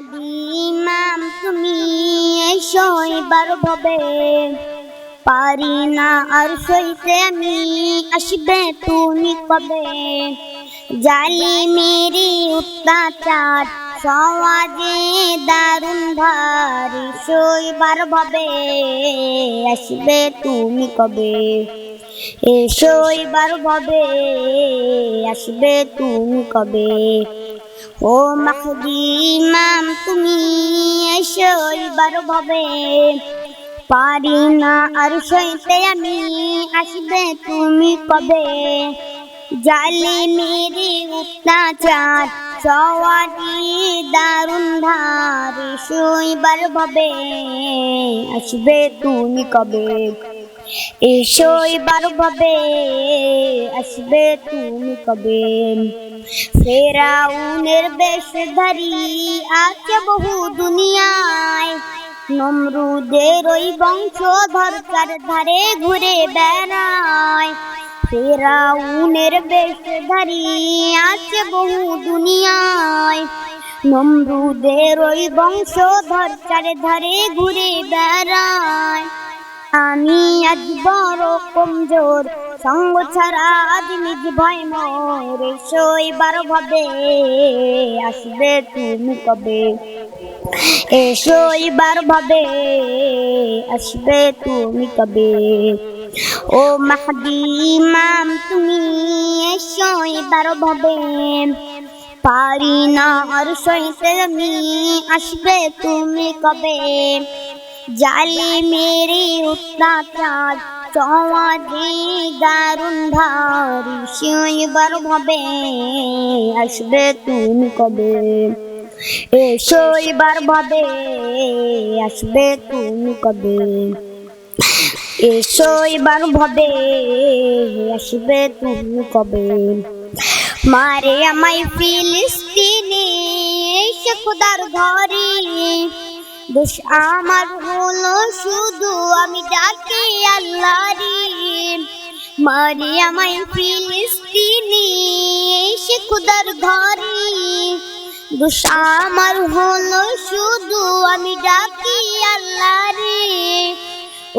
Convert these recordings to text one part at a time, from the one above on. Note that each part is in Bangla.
ইমাম তুমি এসো এবার ভবে, পারি না আর সইতে আমি, আসবে তুমি কবে। জালিমেরি অত্যাচার সমাজে দারুণ ভার, এসো এবার ভবে, আসবে তুমি কবে। এসো এবার ভবে, আসবে তুমি কবে। ও মাহদি ইমাম তুমি এসো এবার ভবে, পারি না আর সইতে আমি, আসবে তুমি কবে। জালিমেরি অত্যাচার সওয়ারি দারুণ ধার, এসো এবার ভবে, আসবে তুমি কবে। এসো এবার ভবে, আসবে তুমি কবে। ফেরাউনের বেশধারী আছে বহু দুনিয়ায়, নমরুদের ওই বংশধর চারধারে ঘুরে বেড়ায়। ফেরাউনের বেশধারী আছে বহু দুনিয়ায়, নমরুদের ওই বংশধর চারধারে ঘুরে বেড়ায়। আমি আজ বড় কমজোর, সঙ্গ ছাড়া আজ নিজ ভয় মোর, এসো এবার ভবে, আসবে তুমি কবে। এসো এবার ভবে, আসবে তুমি কবে। ও মাহদি ইমাম তুমি এসো এবার ভবে, পারি না আর সইতে আমি, আসবে তুমি কবে। জালিমেরি অত্যাচার সমাজে দারুণ ভার, এসো এবার ভবে, আসবে তুমি কবে। এসো এবার ভবে, আসবে তুমি কবে। এসো এবার ভবে, আসবে তুমি কবে। মারে আমায় ফিলিস্তিনে এসে খোদার ঘরে, দোষ আমার হলো শুধু আমি ডাকি আল্লাহরে। মারে আমায় ফিলিস্তিনে এসে খোদার ঘরে, দোষ আমার হলো শুধু আমি ডাকি আল্লাহরে।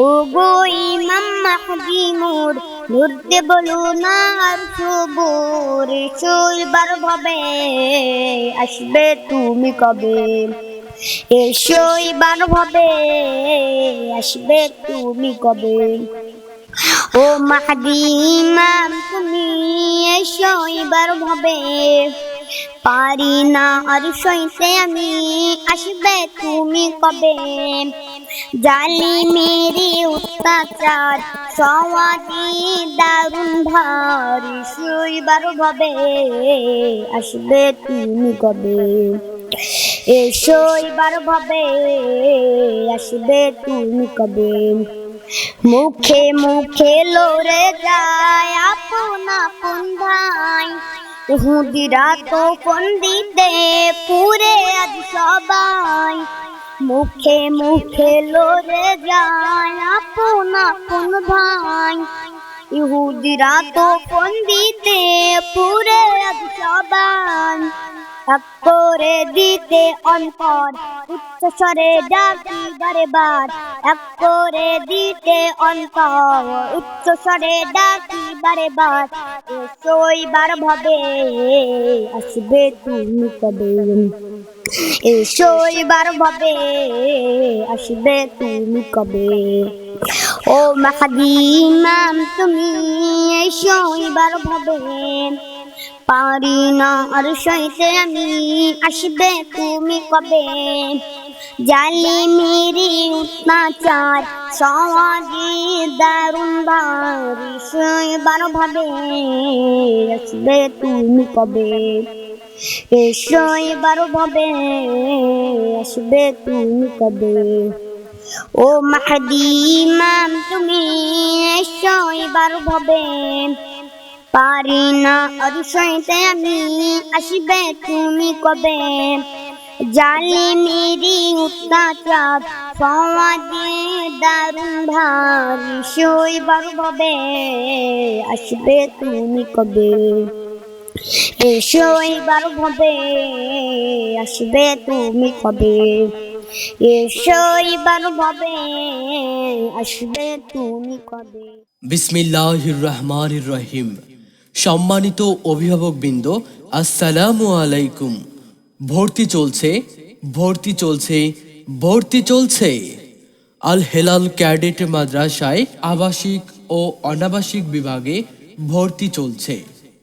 ও গো ইমাম মাহদি মোর, ধরতে বলো না আর সবর, এসো এবার ভবে, আসবে তুমি কবে। এসো এবার ভবে, আসবে তুমি কবে। ও মাহদি ইমাম তুমি এসো এবার ভবে, পারি না আর সইতে আমি, আসবে তুমি কবে। জালিমেরি অত্যাচার সওয়ারি দারুণ ভার, এসো এবার ভবে, আসবে তুমি কবে। এসো এবার ভবে, আসবে তুমি কবে। মুখে মুখে লড়ে যায় আপন আপন ভাই, ইহুদিরা তো ফন্দিতে পুরে আজ সবাই। মুখে মুখে লড়ে যায় আপন আপন ভাই, ইহুদিরা তো ফন্দিতে পুরে আজ সবাই। এক করে দিতে অন্তর উচ্চ স্বরে ডাকি বারে বার, এক করে দিতে অন্তর উচ্চ স্বরে ডাকি বারে বার। এসো এবার ভবে, আসবে তুমি কবে। এসো এবার ভবে, আসবে তুমি কবে। ও মাহদি ইমাম তুমি এসো এবার ভবে, পারি না আর সইতে আমি, আসবে তুমি কবে। জালিমেরি অত্যাচার সমাজে দারুণ ভার, এসো এবার ভবে, আসবে তুমি কবে। এসো এবার ভবে, আসবে তুমি কবে। ও মাহদি ইমাম তুমি এসো এবার ভবে, পারি না আর সইতে আমি, আসবে তুমি কবে। জালিমেরি অত্যাচার সমাজে দারুণ ভার, এসো এবার ভবে, আসবে তুমি কবে। এসো এবার ভবে আসবে তুমি কবে, এসো এবার ভবে আসবে তুমি কবে। বিসমিল্লাহির রহমানির রহিম। সম্মানিত অভিভাবকবৃন্দ, আসসালামু আলাইকুম। ভর্তি চলছে, ভর্তি চলছে, ভর্তি চলছে। আল হেলাল ক্যাডেট মাদ্রাসায় আবাসিক ও অনাবাসিক বিভাগে ভর্তি চলছে।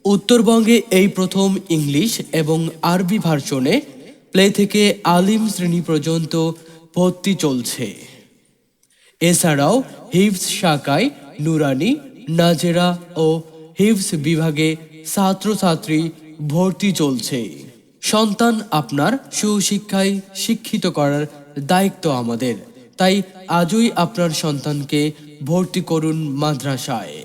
উত্তরবঙ্গে এই প্রথম ইংলিশ এবং আরবি ভার্সনে প্লে থেকে আলিম শ্রেণী পর্যন্ত ভর্তি চলছে। এছাড়াও হিফজ শাখায় নুরানি, নাজেরা ও হিফজ বিভাগে ছাত্রছাত্রী ভর্তি চলছে। সন্তান আপনার সুশিক্ষায় শিক্ষিত করার দায়িত্ব আমাদের, তাই আজই আপনার সন্তানকে ভর্তি করুন মাদ্রাসায়।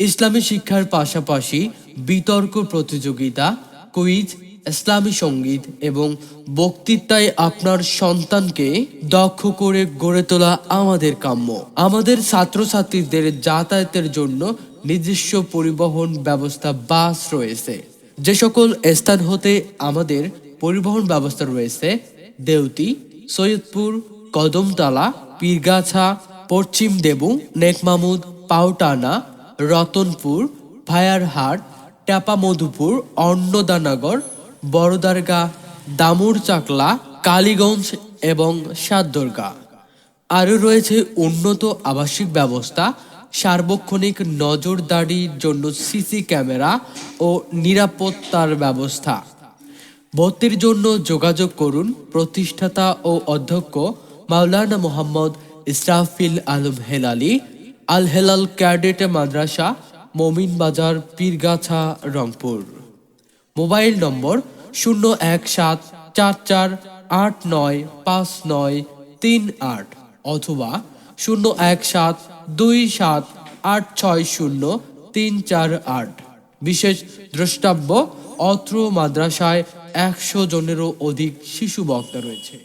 ইসলামী শিক্ষার পাশাপাশি বিতর্ক প্রতিযোগিতা, কুইজ, ইসলামী সঙ্গীত এবং বক্তৃতায় আপনার সন্তানকে দক্ষ করে গড়ে তোলা আমাদের কাম্য। আমাদের ছাত্রছাত্রীদের যাতায়াতের জন্য নিজস্ব পরিবহন ব্যবস্থা বাস রয়েছে। যে সকল স্থান হতে আমাদের পরিবহন ব্যবস্থা রয়েছে: দেউতি, সৈয়দপুর, কদমতলা, পীরগাছা, পশ্চিম দেবু, নেকমামুদ, পাউটানা, রতনপুর, ভায়ারহাট, টেপামধুপুর, অন্নদানগর, বড়দারগাঁ, দামুরচাকলা, কালীগঞ্জ এবং সাতদরগা। আরও রয়েছে উন্নত আবাসিক ব্যবস্থা, সার্বক্ষণিক নজরদারির জন্য সিসি ক্যামেরা ও নিরাপত্তার ব্যবস্থা। ভর্তির জন্য যোগাযোগ করুন প্রতিষ্ঠাতা ও অধ্যক্ষ মাওলানা মোহাম্মদ ইসরাফিল আলম হেলালি, আল হেলাল ক্যাডেট মাদ্রাসা, মমিনবাজার, পীরগাছা, রংপুর। মোবাইল নম্বর 01744895938 অথবা 01727860348। বিশেষ দ্রষ্টব্য: অত্র মাদ্রাসায় 100 জনেরও অধিক শিশু বক্তা রয়েছে।